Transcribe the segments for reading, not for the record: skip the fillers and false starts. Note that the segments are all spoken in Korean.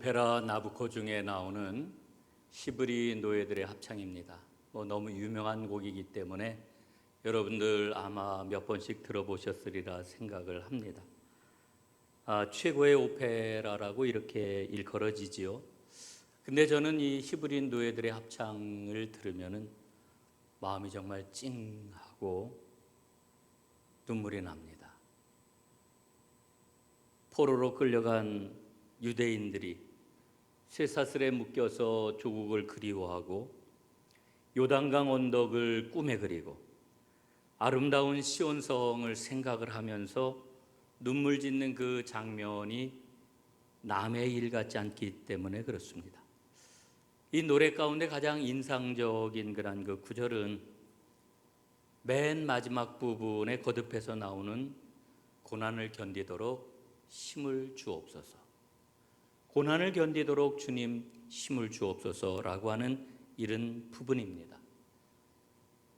오페라 나부코 중에 나오는 시브리 노예들의 합창입니다. 너무 유명한 곡이기 때문에 여러분들 아마 몇 번씩 들어보셨으리라 생각을 합니다. 최고의 오페라라고 이렇게 일컬어지지요. 근데 저는 이 시브리 노예들의 합창을 들으면은 마음이 정말 찡하고 눈물이 납니다. 포로로 끌려간 유대인들이 쇠사슬에 묶여서 조국을 그리워하고 요단강 언덕을 꿈에 그리고 아름다운 시온성을 생각을 하면서 눈물 짓는 그 장면이 남의 일 같지 않기 때문에 그렇습니다. 이 노래 가운데 가장 인상적인 그런 그 구절은 맨 마지막 부분에 거듭해서 나오는 고난을 견디도록 힘을 주옵소서. 고난을 견디도록 주님 힘을 주옵소서라고 하는 이런 부분입니다.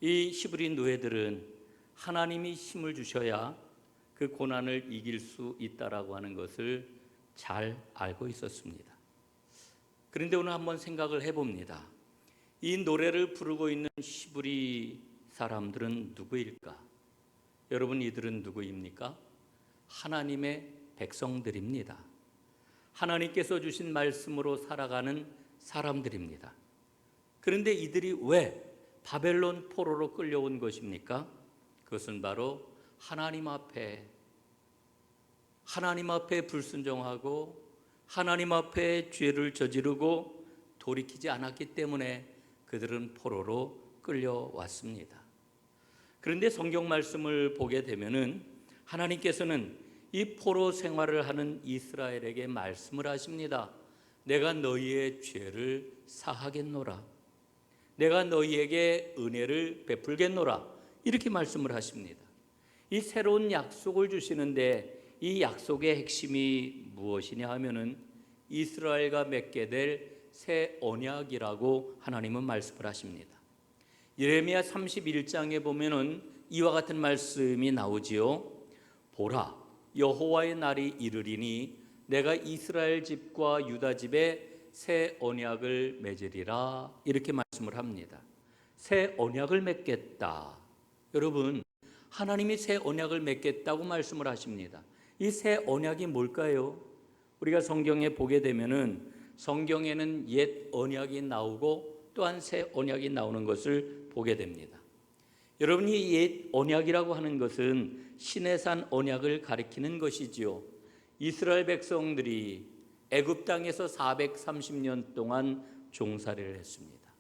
이 히브리 노예들은 하나님이 힘을 주셔야 그 고난을 이길 수 있다라고 하는 것을 잘 알고 있었습니다. 그런데 오늘 한번 생각을 해봅니다. 이 노래를 부르고 있는 히브리 사람들은 누구일까? 여러분, 이들은 누구입니까? 하나님의 백성들입니다. 하나님께서 주신 말씀으로 살아가는 사람들입니다. 그런데 이들이 왜 바벨론 포로로 끌려온 것입니까? 그것은 바로 하나님 앞에 불순종하고 하나님 앞에 죄를 저지르고 돌이키지 않았기 때문에 그들은 포로로 끌려왔습니다. 그런데 성경 말씀을 보게 되면은 하나님께서는 이 포로 생활을 하는 이스라엘에게 말씀을 하십니다. 내가 너희의 죄를 사하겠노라. 내가 너희에게 은혜를 베풀겠노라. 이렇게 말씀을 하십니다. 이 새로운 약속을 주시는데 이 약속의 핵심이 무엇이냐 하면은 이스라엘과 맺게 될 새 언약이라고 하나님은 말씀을 하십니다. 예레미야 31장에 보면은 이와 같은 말씀이 나오지요. 보라, 여호와의 날이 이르리니 내가 이스라엘 집과 유다 집에 새 언약을 맺으리라. 이렇게 말씀을 합니다. 새 언약을 맺겠다. 여러분, 하나님이 새 언약을 맺겠다고 말씀을 하십니다. 이 새 언약이 뭘까요? 우리가 성경에 보게 되면은 성경에는 옛 언약이 나오고 또한 새 언약이 나오는 것을 보게 됩니다. 여러분이 옛 언약이라고 하는 것은 시내산 언약을 가리키는 것이지요. 이스라엘 백성들이 애굽 땅에서 430년 동안 종살이를 했습니다.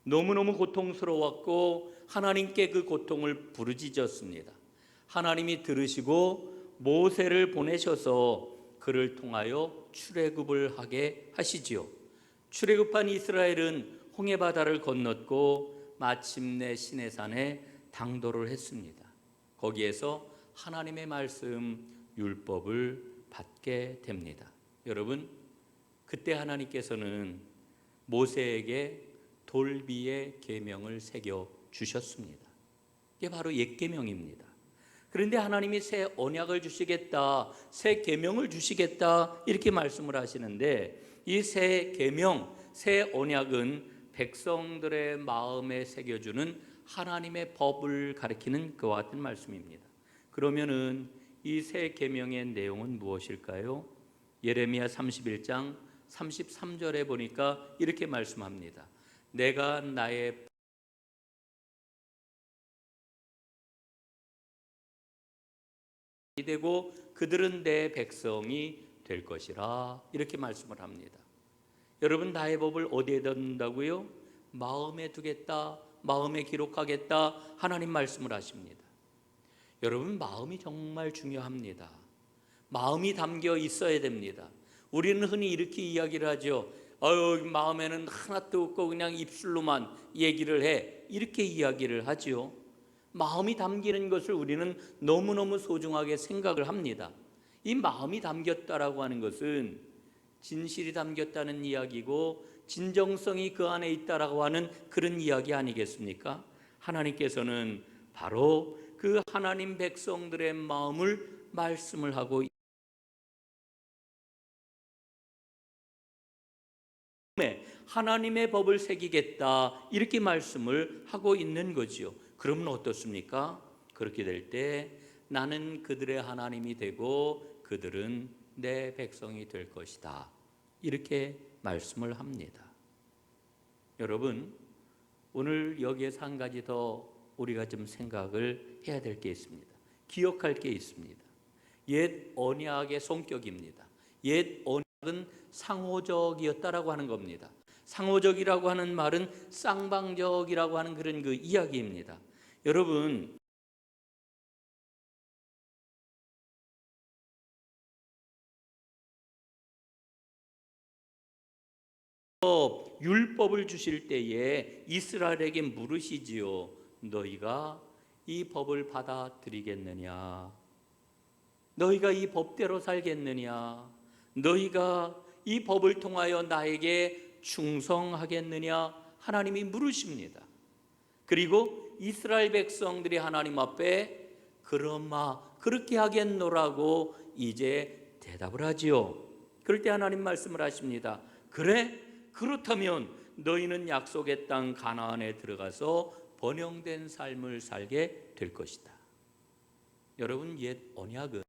너무너무 고통스러웠고 하나님께 그 고통을 부르짖었습니다. 하나님이 들으시고 모세를 보내셔서 그를 통하여 출애굽을 하게 하시지요. 출애굽한 이스라엘은 홍해바다를 건넜고 마침내 시내산에 당도를 했습니다. 거기에서 하나님의 말씀 율법을 받게 됩니다. 여러분, 그때 하나님께서는 모세에게 돌비의 계명을 새겨 주셨습니다. 이게 바로 옛 계명입니다. 그런데 하나님이 새 언약을 주시겠다, 새 계명을 주시겠다 이렇게 말씀을 하시는데 이 새 계명, 새 언약은 백성들의 마음에 새겨주는 하나님의 법을 가리키는 그와 같은 말씀입니다. 그러면은 이 새 계명의 내용은 무엇일까요? 예레미야 31장 33절에 보니까 이렇게 말씀합니다. 내가 나의 되고 그들은 내 백성이 될 것이라. 이렇게 말씀을 합니다. 여러분, 나의 법을 어디에 둔다고요? 마음에 두겠다, 마음에 기록하겠다 하나님 말씀을 하십니다. 여러분, 마음이 정말 중요합니다. 마음이 담겨 있어야 됩니다. 우리는 흔히 이렇게 이야기를 하죠. 마음에는 하나도 없고 그냥 입술로만 얘기를 해. 이렇게 이야기를 하죠. 마음이 담기는 것을 우리는 너무너무 소중하게 생각을 합니다. 이 마음이 담겼다라고 하는 것은 진실이 담겼다는 이야기고 진정성이 그 안에 있다라고 하는 그런 이야기 아니겠습니까? 하나님께서는 바로 그 하나님 백성들의 마음을 말씀을 하고 하나님의 법을 새기겠다 이렇게 말씀을 하고 있는 거지요. 그러면 어떻습니까? 그렇게 될 때 나는 그들의 하나님이 되고 그들은 내 백성이 될 것이다 이렇게 말씀을 합니다. 여러분, 오늘 여기에서 한 가지 더 우리가 좀 생각을 해야 될 게 있습니다. 기억할 게 있습니다. 옛 언약의 성격입니다. 옛 언약은 상호적이었다라고 하는 겁니다. 상호적이라고 하는 말은 쌍방적이라고 하는 그런 그 이야기입니다. 여러분, 율법을 주실 때에 이스라엘에게 물으시지요. 너희가 이 법을 받아들이겠느냐? 너희가 이 법대로 살겠느냐? 너희가 이 법을 통하여 나에게 충성하겠느냐? 하나님이 물으십니다. 그리고 이스라엘 백성들이 하나님 앞에 그러마 그렇게 하겠노라고 이제 대답을 하지요. 그럴 때 하나님 말씀을 하십니다. 그래? 그렇다면 너희는 약속의 땅 가나안에 들어가서 번영된 삶을 살게 될 것이다. 여러분, 옛 언약은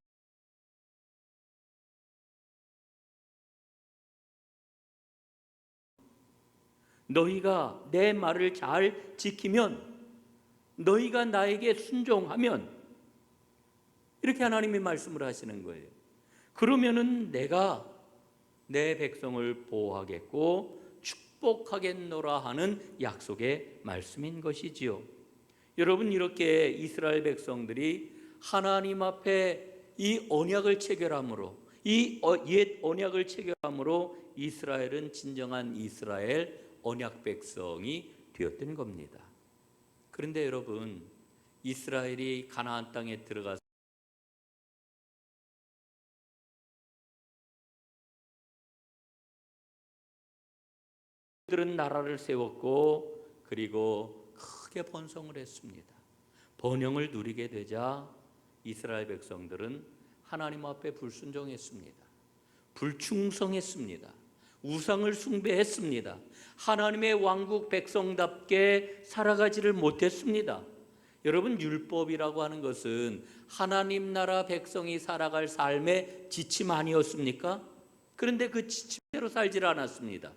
너희가 내 말을 잘 지키면, 너희가 나에게 순종하면, 이렇게 하나님이 말씀을 하시는 거예요. 그러면은 내가 내 백성을 보호하겠고 축복하겠노라 하는 약속의 말씀인 것이지요. 여러분, 이렇게 이스라엘 백성들이 하나님 앞에 이 언약을 체결함으로, 이 옛 언약을 체결함으로 이스라엘은 진정한 이스라엘 언약 백성이 되었던 겁니다. 그런데 여러분, 이스라엘이 가나안 땅에 들어가서 그들은 나라를 세웠고 그리고 크게 번성을 했습니다. 번영을 누리게 되자 이스라엘 백성들은 하나님 앞에 불순종했습니다. 불충성했습니다. 우상을 숭배했습니다. 하나님의 왕국 백성답게 살아가지를 못했습니다. 여러분, 율법이라고 하는 것은 하나님 나라 백성이 살아갈 삶의 지침 아니었습니까? 그런데 그 지침대로 살질 않았습니다.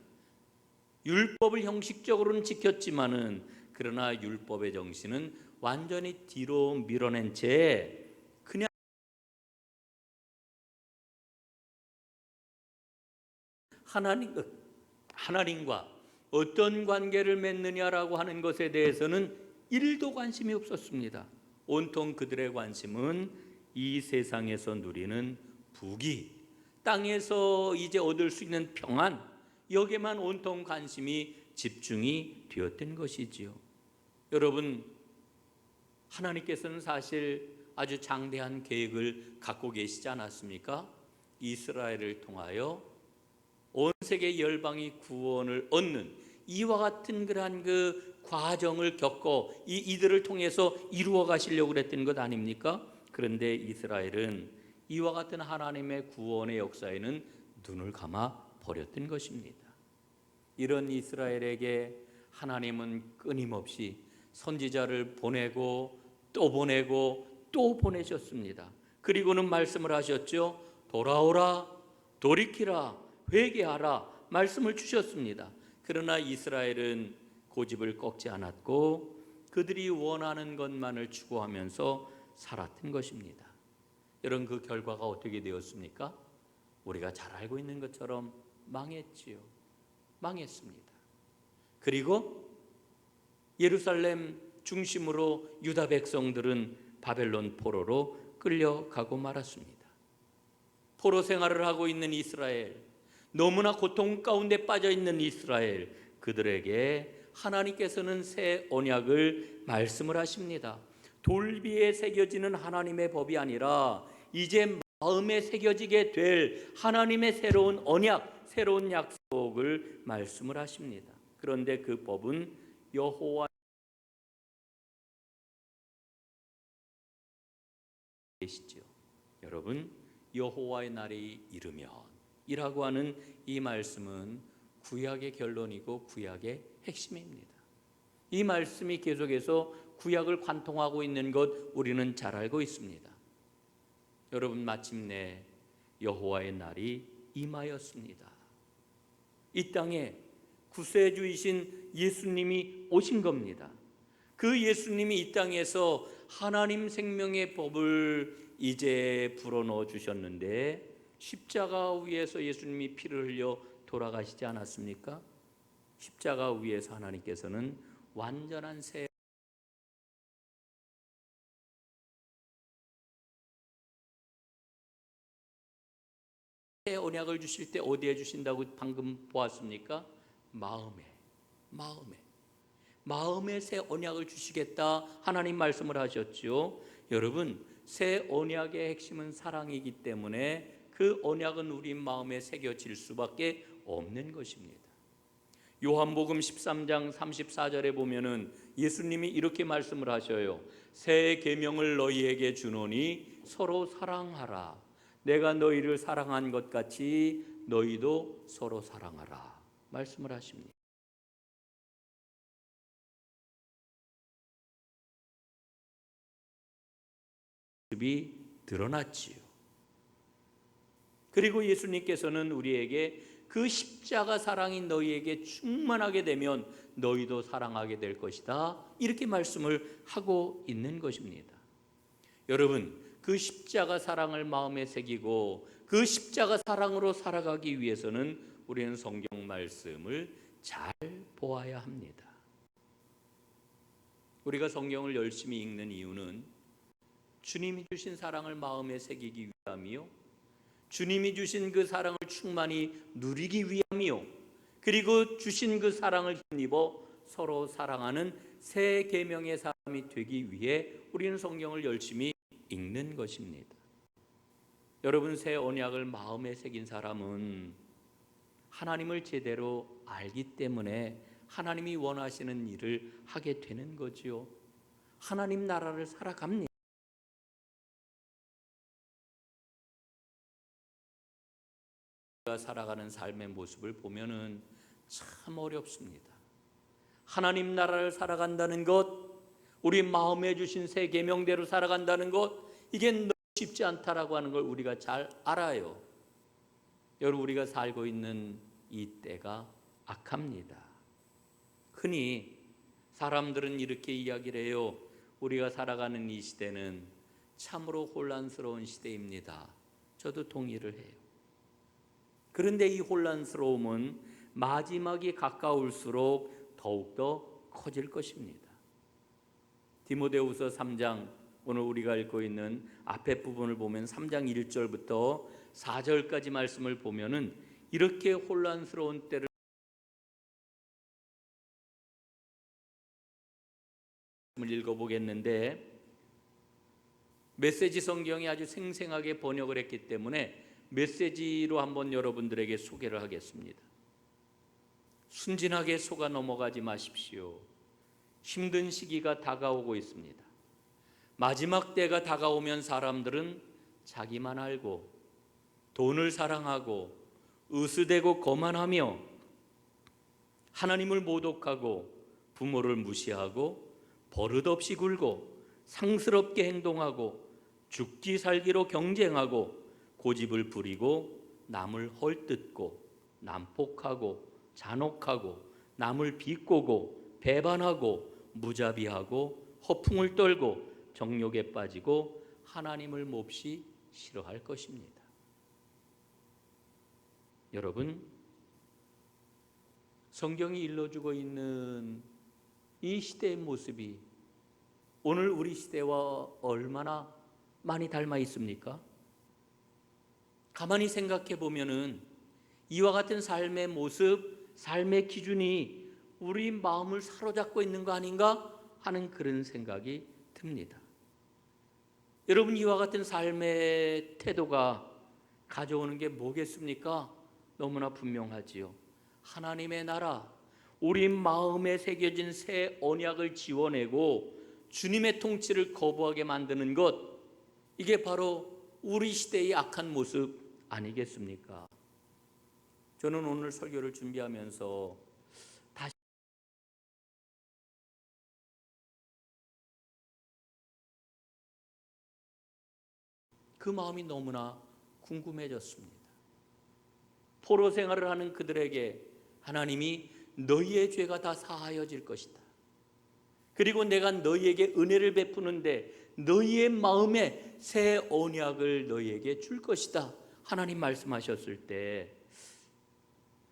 율법을 형식적으로는 지켰지만은 그러나 율법의 정신은 완전히 뒤로 밀어낸 채 그냥 하나님과 어떤 관계를 맺느냐라고 하는 것에 대해서는 1도 관심이 없었습니다. 온통 그들의 관심은 이 세상에서 누리는 부귀, 땅에서 이제 얻을 수 있는 평안, 여기에만 온통 관심이 집중이 되었던 것이지요. 여러분, 하나님께서는 사실 아주 장대한 계획을 갖고 계시지 않았습니까? 이스라엘을 통하여 온 세계 열방이 구원을 얻는 이와 같은 그러한 그 과정을 겪어 이들을 통해서 이루어 가시려고 그랬던 것 아닙니까? 그런데 이스라엘은 이와 같은 하나님의 구원의 역사에는 눈을 감아 버렸던 것입니다. 이런 이스라엘에게 하나님은 끊임없이 선지자를 보내고 또 보내고 또 보내셨습니다. 그리고는 말씀을 하셨죠. 돌아오라, 돌이키라, 회개하라 말씀을 주셨습니다. 그러나 이스라엘은 고집을 꺾지 않았고 그들이 원하는 것만을 추구하면서 살았던 것입니다. 여러분, 그 결과가 어떻게 되었습니까? 우리가 잘 알고 있는 것처럼 망했지요. 망했습니다. 그리고 예루살렘 중심으로 유다 백성들은 바벨론 포로로 끌려가고 말았습니다. 포로 생활을 하고 있는 이스라엘, 너무나 고통 가운데 빠져 있는 이스라엘, 그들에게 하나님께서는 새 언약을 말씀을 하십니다. 돌비에 새겨지는 하나님의 법이 아니라 이제 마음에 새겨지게 될 하나님의 새로운 언약, 새로운 약속을 말씀을 하십니다. 그런데 그 법은 여호와 계시죠. 여러분, 여호와의 날이 이르면 이라고 하는 이 말씀은 구약의 결론이고 구약의 핵심입니다. 이 말씀이 계속해서 구약을 관통하고 있는 것 우리는 잘 알고 있습니다. 여러분, 마침내 여호와의 날이 임하였습니다. 이 땅에 구세주이신 예수님이 오신 겁니다. 그 예수님이 이 땅에서 하나님 생명의 법을 이제 불어넣어 주셨는데, 십자가 위에서 예수님이 피를 흘려 돌아가시지 않았습니까? 십자가 위에서 하나님께서는 완전한 새 언약을 주실 때 어디에 주신다고 방금 보았습니까? 마음에 새 언약을 주시겠다 하나님 말씀을 하셨죠. 여러분, 새 언약의 핵심은 사랑이기 때문에 그 언약은 우리 마음에 새겨질 수밖에 없는 것입니다. 요한복음 13장 34절에 보면은 예수님이 이렇게 말씀을 하셔요. 새 계명을 너희에게 주노니 서로 사랑하라. 내가 너희를 사랑한 것 같이 너희도 서로 사랑하라. 말씀을 하십니다. 모습이 드러났지요. 그리고 예수님께서는 우리에게 그 십자가 사랑이 너희에게 충만하게 되면 너희도 사랑하게 될 것이다, 이렇게 말씀을 하고 있는 것입니다. 여러분, 그 십자가 사랑을 마음에 새기고 그 십자가 사랑으로 살아가기 위해서는 우리는 성경 말씀을 잘 보아야 합니다. 우리가 성경을 열심히 읽는 이유는 주님이 주신 사랑을 마음에 새기기 위함이요, 주님이 주신 그 사랑을 충만히 누리기 위함이요, 그리고 주신 그 사랑을 힘입어 서로 사랑하는 새 계명의 사람이 되기 위해 우리는 성경을 열심히 읽는 것입니다. 여러분, 새 언약을 마음에 새긴 사람은 하나님을 제대로 알기 때문에 하나님이 원하시는 일을 하게 되는 거지요. 하나님 나라를 살아갑니다. 살아가는 삶의 모습을 보면은 참 어렵습니다. 하나님 나라를 살아간다는 것, 우리 마음에 주신 새 계명대로 살아간다는 것, 이게 너무 쉽지 않다라고 하는 걸 우리가 잘 알아요. 여러분, 우리가 살고 있는 이 때가 악합니다. 흔히 사람들은 이렇게 이야기를 해요. 우리가 살아가는 이 시대는 참으로 혼란스러운 시대입니다. 저도 동의를 해요. 그런데 이 혼란스러움은 마지막이 가까울수록 더욱더 커질 것입니다. 디모데후서 3장, 오늘 우리가 읽고 있는 앞에 부분을 보면 3장 1절부터 4절까지 말씀을 보면은 이렇게 혼란스러운 때를 읽어보겠는데, 메시지 성경이 아주 생생하게 번역을 했기 때문에 메시지로 한번 여러분들에게 소개를 하겠습니다. 순진하게 속아 넘어가지 마십시오. 힘든 시기가 다가오고 있습니다. 마지막 때가 다가오면 사람들은 자기만 알고 돈을 사랑하고 으스대고 거만하며 하나님을 모독하고 부모를 무시하고 버릇없이 굴고 상스럽게 행동하고 죽기 살기로 경쟁하고 고집을 부리고 남을 헐뜯고 난폭하고 잔혹하고 남을 비꼬고 배반하고 무자비하고 허풍을 떨고 정욕에 빠지고 하나님을 몹시 싫어할 것입니다. 여러분, 성경이 일러주고 있는 이 시대의 모습이 오늘 우리 시대와 얼마나 많이 닮아 있습니까? 가만히 생각해 보면은 이와 같은 삶의 모습, 삶의 기준이 우리 마음을 사로잡고 있는 거 아닌가 하는 그런 생각이 듭니다. 여러분, 이와 같은 삶의 태도가 가져오는 게 뭐겠습니까? 너무나 분명하지요. 하나님의 나라, 우리 마음에 새겨진 새 언약을 지워내고 주님의 통치를 거부하게 만드는 것, 이게 바로 우리 시대의 악한 모습 아니겠습니까? 저는 오늘 설교를 준비하면서 다시 그 마음이 너무나 궁금해졌습니다. 포로 생활을 하는 그들에게 하나님이 너희의 죄가 다 사하여질 것이다. 그리고 내가 너희에게 은혜를 베푸는데 너희의 마음에 새 언약을 너희에게 줄 것이다. 하나님 말씀하셨을 때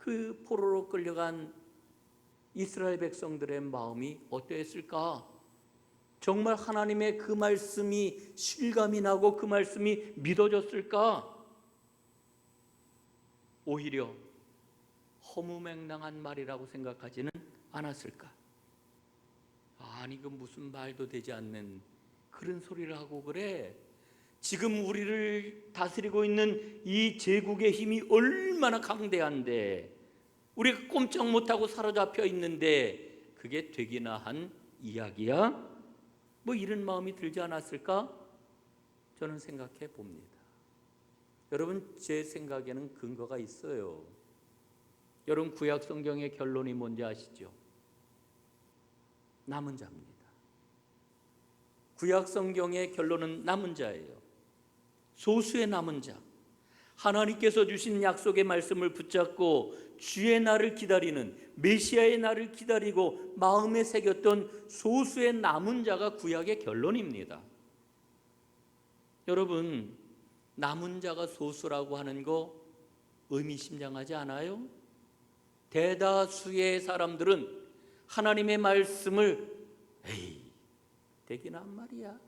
그 포로로 끌려간 이스라엘 백성들의 마음이 어떠했을까? 정말 하나님의 그 말씀이 실감이 나고 그 말씀이 믿어졌을까? 오히려 허무맹랑한 말이라고 생각하지는 않았을까? 아니 그 무슨 말도 되지 않는 그런 소리를 하고 그래. 지금 우리를 다스리고 있는 이 제국의 힘이 얼마나 강대한데 우리가 꼼짝 못하고 사로잡혀 있는데 그게 되기나 한 이야기야? 뭐 이런 마음이 들지 않았을까? 저는 생각해 봅니다. 여러분 제 생각에는 근거가 있어요. 여러분 구약 성경의 결론이 뭔지 아시죠? 남은 자입니다. 구약 성경의 결론은 남은 자예요. 소수의 남은 자. 하나님께서 주신 약속의 말씀을 붙잡고 주의 날을 기다리는 메시아의 날을 기다리고 마음에 새겼던 소수의 남은 자가 구약의 결론입니다. 여러분 남은 자가 소수라고 하는 거 의미심장하지 않아요? 대다수의 사람들은 하나님의 말씀을 에이 되기나 한 말이야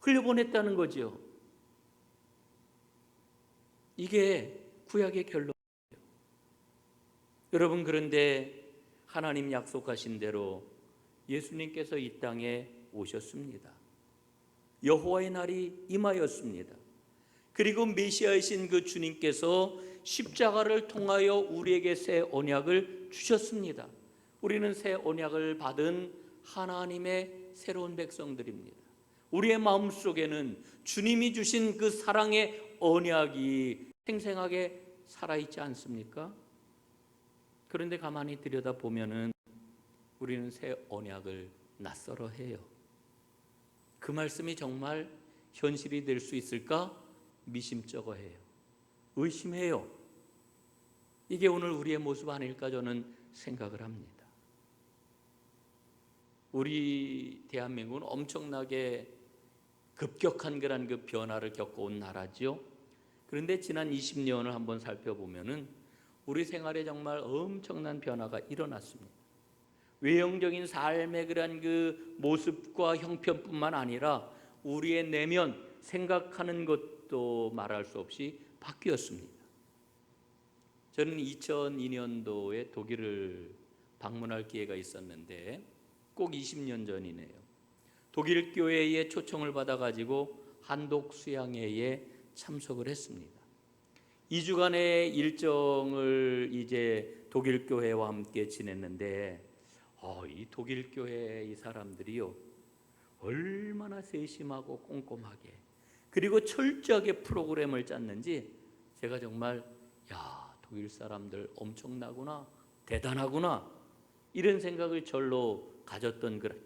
흘려보냈다는 거죠. 이게 구약의 결론이에요. 여러분 그런데 하나님 약속하신 대로 예수님께서 이 땅에 오셨습니다. 여호와의 날이 임하였습니다. 그리고 메시아이신 그 주님께서 십자가를 통하여 우리에게 새 언약을 주셨습니다. 우리는 새 언약을 받은 하나님의 새로운 백성들입니다. 우리의 마음속에는 주님이 주신 그 사랑의 언약이 생생하게 살아있지 않습니까? 그런데 가만히 들여다보면은 우리는 새 언약을 낯설어 해요. 그 말씀이 정말 현실이 될 수 있을까? 미심쩍어 해요. 의심해요. 이게 오늘 우리의 모습 아닐까 저는 생각을 합니다. 우리 대한민국은 엄청나게 급격한 그런 그 변화를 겪어온 나라지요. 그런데 지난 20년을 한번 살펴보면은 우리 생활에 정말 엄청난 변화가 일어났습니다. 외형적인 삶의 그런 그 모습과 형편뿐만 아니라 우리의 내면 생각하는 것도 말할 수 없이 바뀌었습니다. 저는 2002년도에 독일을 방문할 기회가 있었는데 꼭 20년 전이네요. 독일 교회의 초청을 받아가지고 한독 수양회에 참석을 했습니다. 2주간의 일정을 이제 독일 교회와 함께 지냈는데 이 독일 교회 이 사람들이요 얼마나 세심하고 꼼꼼하게 그리고 철저하게 프로그램을 짰는지 제가 정말 독일 사람들 엄청나구나 대단하구나 이런 생각을 절로 가졌던 그런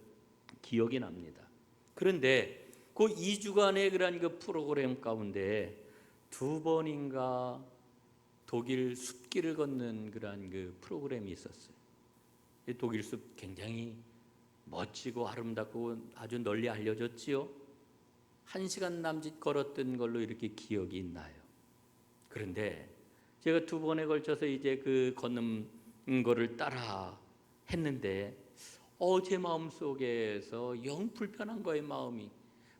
기억이 납니다. 그런데 그 2주간의 그런 그 프로그램 가운데 2번인가 독일 숲길을 걷는 그런 그 프로그램이 있었어요. 독일 숲 굉장히 멋지고 아름답고 아주 널리 알려졌지요. 1시간 남짓 걸었던 걸로 이렇게 기억이 있나요. 그런데 제가 2번에 걸쳐서 이제 그 걷는 거를 따라 했는데 제 마음속에서 영 불편한 거예요.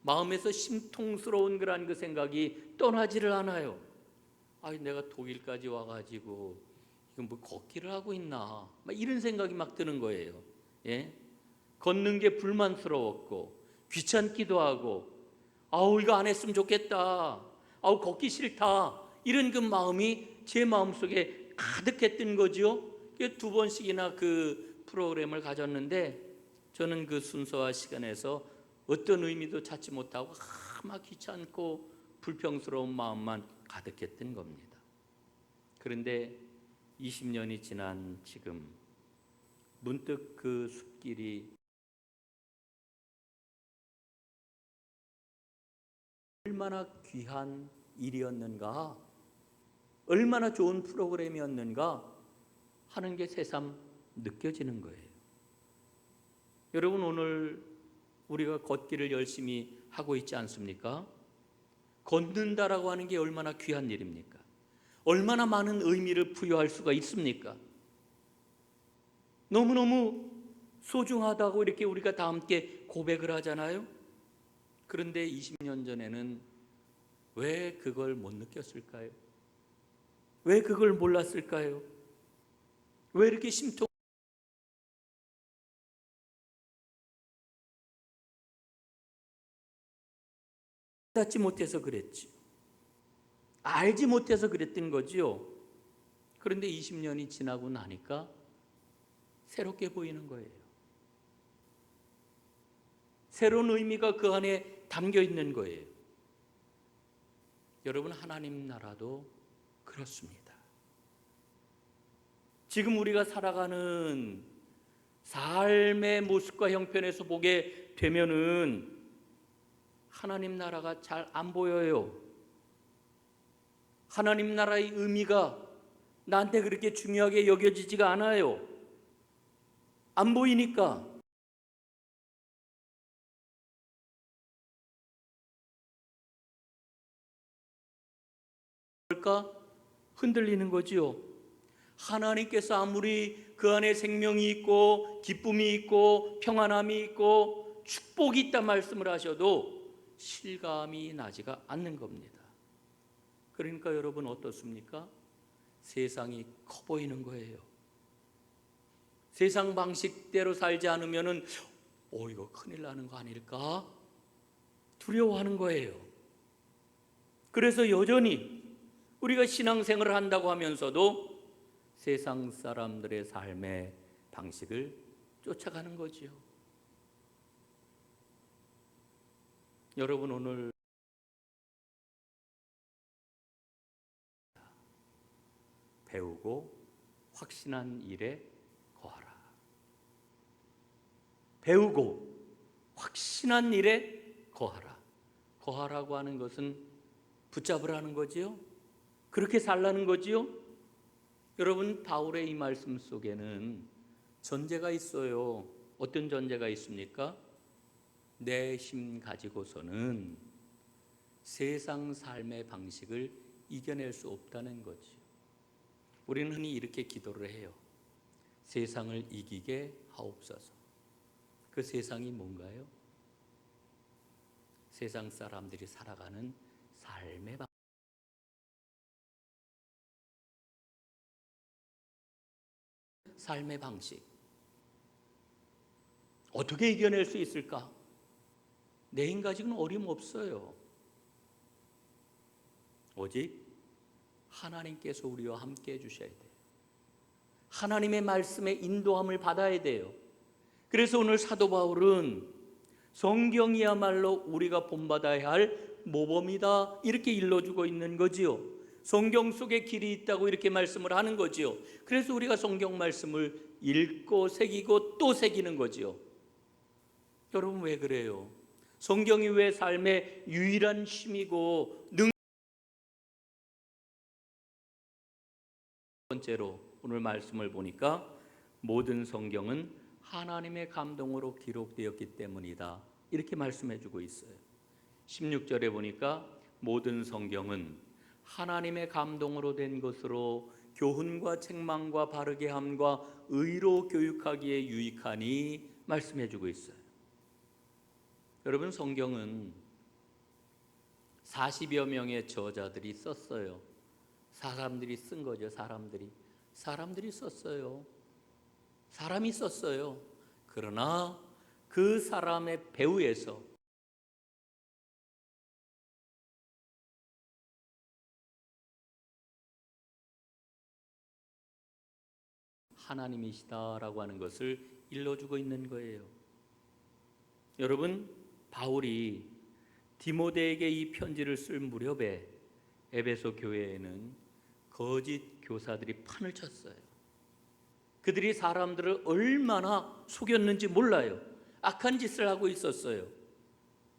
마음에서 심통스러운 그런 그 생각이 떠나지를 않아요. 내가 독일까지 와가지고 이건 뭐 걷기를 하고 있나 막 이런 생각이 막 드는 거예요. 예? 걷는 게 불만스러웠고 귀찮기도 하고 이거 안 했으면 좋겠다. 걷기 싫다. 이런 그 마음이 제 마음속에 가득했던 거죠. 2번씩이나 그 프로그램을 가졌는데 저는 그 순서와 시간에서 어떤 의미도 찾지 못하고 막 귀찮고 불평스러운 마음만 가득했던 겁니다. 그런데 20년이 지난 지금 문득 그 숲길이 얼마나 귀한 일이었는가, 얼마나 좋은 프로그램이었는가 하는 게 새삼 느껴지는 거예요. 여러분, 오늘 우리가 걷기를 열심히 하고 있지 않습니까? 걷는다라고 하는 게 얼마나 귀한 일입니까? 얼마나 많은 의미를 부여할 수가 있습니까? 너무너무 소중하다고 이렇게 우리가 다 함께 고백을 하잖아요. 그런데 20년 전에는 왜 그걸 못 느꼈을까요? 왜 그걸 몰랐을까요? 왜 이렇게 닿지 못해서 그랬지. 알지 못해서 그랬던 거지요. 그런데 20년이 지나고 나니까 새롭게 보이는 거예요. 새로운 의미가 그 안에 담겨 있는 거예요. 여러분, 하나님 나라도 그렇습니다. 지금 우리가 살아가는 삶의 모습과 형편에서 보게 되면은 하나님 나라가 잘 안 보여요. 하나님 나라의 의미가 나한테 그렇게 중요하게 여겨지지가 않아요. 안 보이니까. 뭘까? 흔들리는 거지요. 하나님께서 아무리 그 안에 생명이 있고 기쁨이 있고 평안함이 있고 축복이 있다 말씀을 하셔도 실감이 나지가 않는 겁니다. 그러니까 여러분 어떻습니까? 세상이 커 보이는 거예요. 세상 방식대로 살지 않으면은 이거 큰일 나는 거 아닐까? 두려워하는 거예요. 그래서 여전히 우리가 신앙생활을 한다고 하면서도 세상 사람들의 삶의 방식을 쫓아가는 거지요. 여러분, 오늘 배우고 확신한 일에 거하라. 배우고 확신한 일에 거하라. 거하라고 하는 것은 붙잡으라는 거지요. 그렇게 살라는 거지요. 여러분, 바울의 이 말씀 속에는 전제가 있어요. 어떤 전제가 있습니까? 내 힘 가지고서는 세상 삶의 방식을 이겨낼 수 없다는 거지. 우리는 흔히 이렇게 기도를 해요. 세상을 이기게 하옵소서. 그 세상이 뭔가요? 세상 사람들이 살아가는 삶의 방식. 어떻게 이겨낼 수 있을까? 내 힘 가지고는 어림없어요. 오직 하나님께서 우리와 함께 해주셔야 돼요. 하나님의 말씀의 인도함을 받아야 돼요. 그래서 오늘 사도 바울은 성경이야말로 우리가 본받아야 할 모범이다 이렇게 일러주고 있는 거지요. 성경 속에 길이 있다고 이렇게 말씀을 하는 거지요. 그래서 우리가 성경 말씀을 읽고 새기고 또 새기는 거지요. 여러분, 왜 그래요? 성경이 왜 삶의 유일한 힘이고 번째로 오늘 말씀을 보니까 모든 성경은 하나님의 감동으로 기록되었기 때문이다 이렇게 말씀해 주고 있어요. 16절에 보니까 모든 성경은 하나님의 감동으로 된 것으로 교훈과 책망과 바르게 함과 의로 교육하기에 유익하니 말씀해 주고 있어요. 여러분, 성경은 40여 명의 저자들이 썼어요. 사람들이 쓴 거죠. 사람들이 썼어요. 사람이 썼어요. 그러나 그 사람의 배후에서 하나님이시다라고 하는 것을 일러주고 있는 거예요. 여러분, 바울이 디모데에게 이 편지를 쓸 무렵에 에베소 교회에는 거짓 교사들이 판을 쳤어요. 그들이 사람들을 얼마나 속였는지 몰라요. 악한 짓을 하고 있었어요.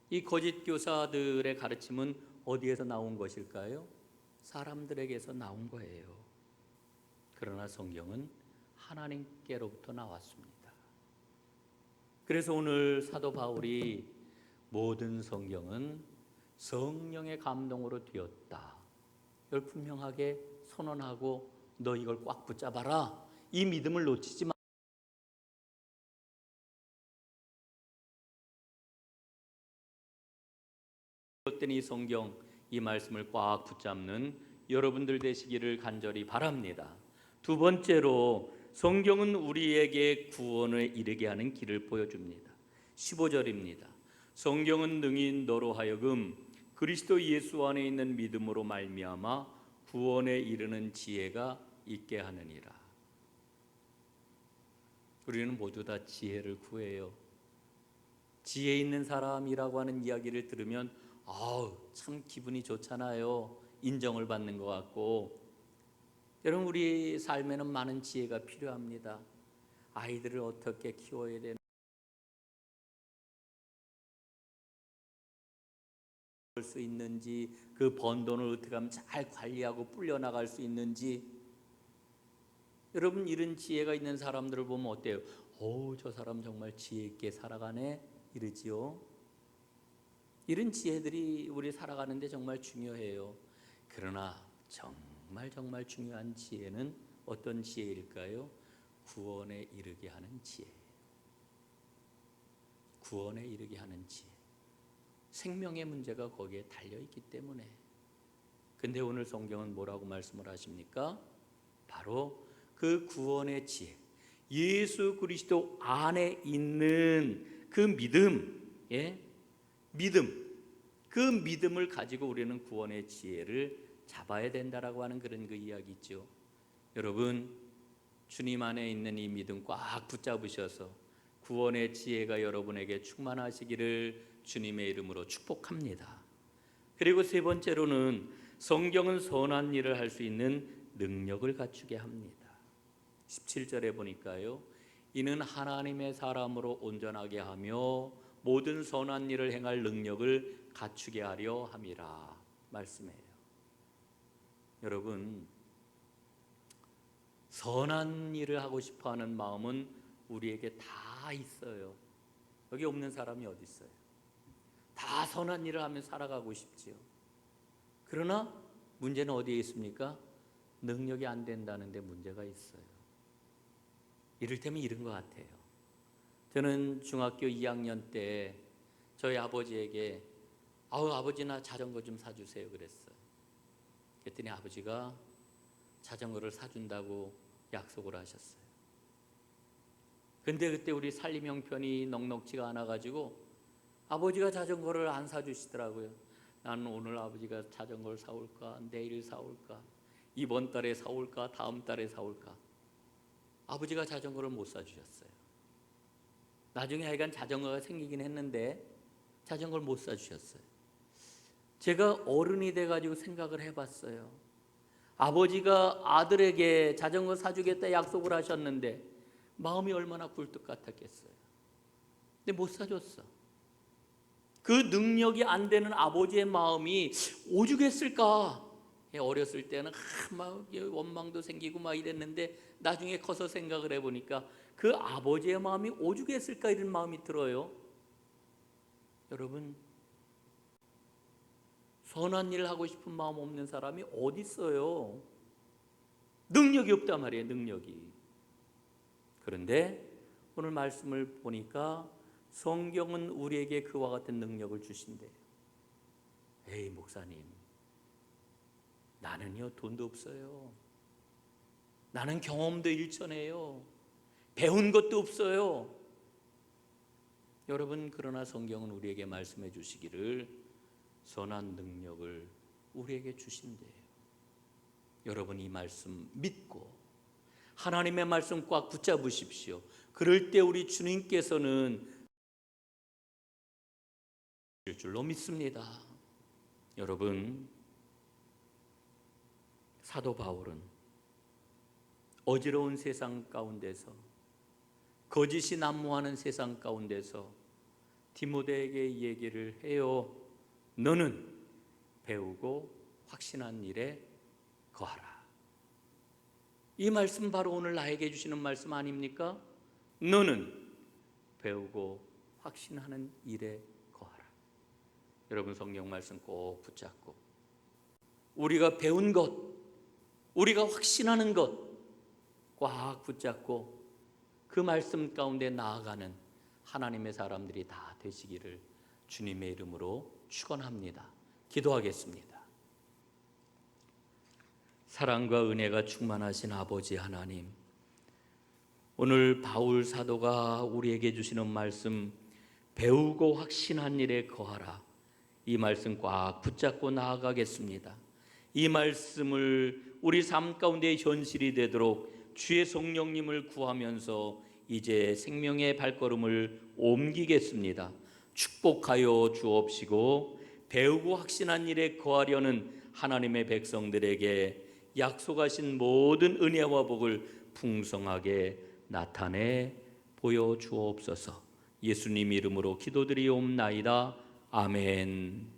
이 거짓 교사들의 가르침은 어디에서 나온 것일까요? 사람들에게서 나온 거예요. 그러나 성경은 하나님께로부터 나왔습니다. 그래서 오늘 사도 바울이 모든 성경은 성령의 감동으로 되었다, 이걸 분명하게 선언하고 너 이걸 꽉 붙잡아라, 이 믿음을 놓치지 마. 어떤 이 성경, 이 말씀을 꽉 붙잡는 여러분들 되시기를 간절히 바랍니다. 두 번째로 성경은 우리에게 구원에 이르게 하는 길을 보여줍니다. 15절입니다. 성경은 능히 너로 하여금 그리스도 예수 안에 있는 믿음으로 말미암아 구원에 이르는 지혜가 있게 하느니라. 우리는 모두 다 지혜를 구해요. 지혜 있는 사람이라고 하는 이야기를 들으면 참 기분이 좋잖아요. 인정을 받는 것 같고. 여러분, 우리 삶에는 많은 지혜가 필요합니다. 아이들을 어떻게 키워야 되나, 수 있는지, 그 번 돈을 어떻게 하면 잘 관리하고 불려나갈 수 있는지. 여러분, 이런 지혜가 있는 사람들을 보면 어때요? 저 사람 정말 지혜 있게 살아가네, 이러지요. 이런 지혜들이 우리 살아가는데 정말 중요해요. 그러나 정말 중요한 지혜는 어떤 지혜일까요? 구원에 이르게 하는 지혜. 구원에 이르게 하는 지혜. 생명의 문제가 거기에 달려있기 때문에. 근데 오늘 성경은 뭐라고 말씀을 하십니까? 바로 그 구원의 지혜, 예수 그리스도 안에 있는 그 믿음, 그 믿음을 가지고 우리는 구원의 지혜를 잡아야 된다라고 하는 그런 그 이야기죠. 여러분, 주님 안에 있는 이 믿음 꽉 붙잡으셔서 구원의 지혜가 여러분에게 충만하시기를 주님의 이름으로 축복합니다. 그리고 세 번째로는 성경은 선한 일을 할 수 있는 능력을 갖추게 합니다. 17절에 보니까요, 이는 하나님의 사람으로 온전하게 하며 모든 선한 일을 행할 능력을 갖추게 하려 함이라 말씀해요. 여러분, 선한 일을 하고 싶어하는 마음은 우리에게 다 있어요. 여기 없는 사람이 어디 있어요? 다 선한 일을 하며 살아가고 싶지요. 그러나 문제는 어디에 있습니까? 능력이 안 된다는 데 문제가 있어요. 이를테면 이런 것 같아요. 저는 중학교 2학년 때 저희 아버지에게 아버지 나 자전거 좀 사주세요 그랬어요. 그랬더니 아버지가 자전거를 사준다고 약속을 하셨어요. 근데 그때 우리 살림 형편이 넉넉지가 않아가지고 아버지가 자전거를 안 사주시더라고요. 나는 오늘 아버지가 자전거를 사올까, 내일 사올까, 이번 달에 사올까, 다음 달에 사올까. 아버지가 자전거를 못 사주셨어요. 나중에 하여간 자전거가 생기긴 했는데 자전거를 못 사주셨어요. 제가 어른이 돼가지고 생각을 해봤어요. 아버지가 아들에게 자전거 사주겠다 약속을 하셨는데 마음이 얼마나 굴뚝 같았겠어요. 근데 못 사줬어. 그 능력이 안 되는 아버지의 마음이 오죽했을까. 어렸을 때는 막 원망도 생기고 막 이랬는데 나중에 커서 생각을 해보니까 그 아버지의 마음이 오죽했을까 이런 마음이 들어요. 여러분, 선한 일을 하고 싶은 마음 없는 사람이 어디 있어요? 능력이 없단 말이에요. 능력이. 그런데 오늘 말씀을 보니까 성경은 우리에게 그와 같은 능력을 주신대요. 에이 목사님, 나는요 돈도 없어요. 나는 경험도 일천해요. 배운 것도 없어요. 여러분, 그러나 성경은 우리에게 말씀해 주시기를 선한 능력을 우리에게 주신대요. 여러분, 이 말씀 믿고 하나님의 말씀 꽉 붙잡으십시오. 그럴 때 우리 주님께서는 줄로 믿습니다. 여러분, 사도 바울은 어지러운 세상 가운데서, 거짓이 난무하는 세상 가운데서 디모데에게 이 얘기를 해요. 너는 배우고 확신한 일에 거하라. 이 말씀 바로 오늘 나에게 주시는 말씀 아닙니까? 너는 배우고 확신하는 일에 거하라. 여러분, 성경 말씀 꼭 붙잡고 우리가 배운 것, 우리가 확신하는 것 꽉 붙잡고 그 말씀 가운데 나아가는 하나님의 사람들이 다 되시기를 주님의 이름으로 축원합니다. 기도하겠습니다. 사랑과 은혜가 충만하신 아버지 하나님, 오늘 바울 사도가 우리에게 주시는 말씀, 배우고 확신한 일에 거하라, 이 말씀 꽉 붙잡고 나아가겠습니다. 이 말씀을 우리 삶 가운데 현실이 되도록 주의 성령님을 구하면서 이제 생명의 발걸음을 옮기겠습니다. 축복하여 주옵시고 배우고 확신한 일에 거하려는 하나님의 백성들에게 약속하신 모든 은혜와 복을 풍성하게 나타내 보여주옵소서. 예수님 이름으로 기도드리옵나이다. 아멘.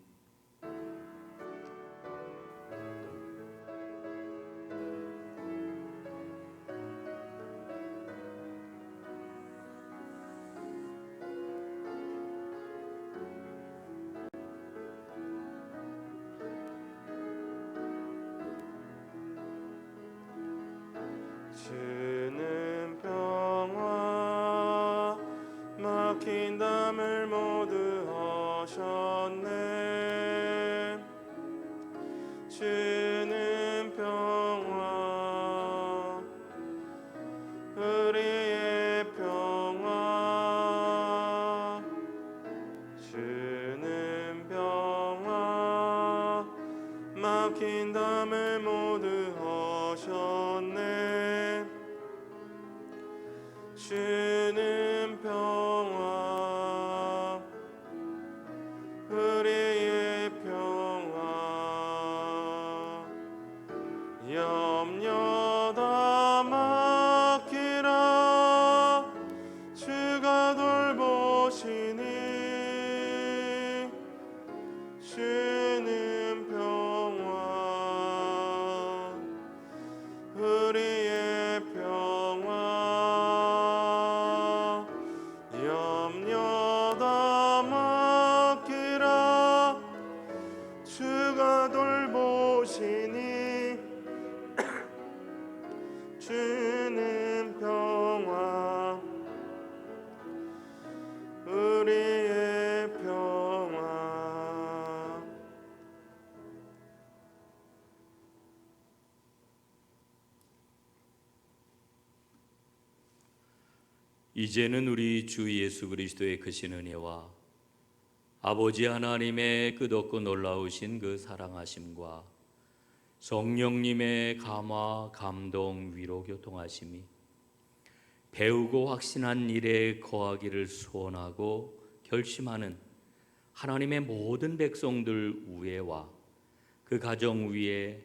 주는 평화 막힌 담을 모두 하셨네. 주는 평화 우리의 평화. 주는 평화 막힌 담을 모두 하셨네. 주는 평화 우리의 평화. 염려 다 맡기라 주가 돌보시니. 주는 평화 우리의 평화. 염려 다 맡기라 주가 돌보시니. 주는 평화 우리의 평화. 이제는 우리 주 예수 그리스도의 크신 은혜와 아버지 하나님의 끝없고 놀라우신 그 사랑하심과 성령님의 감화, 감동, 위로, 교통하심이 배우고 확신한 일에 거하기를 소원하고 결심하는 하나님의 모든 백성들 위에와 그 가정 위에,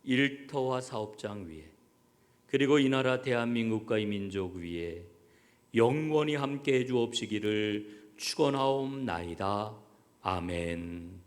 일터와 사업장 위에, 그리고 이 나라 대한민국과 이 민족 위에 영원히 함께 해 주옵시기를 축원하옵나이다. 아멘.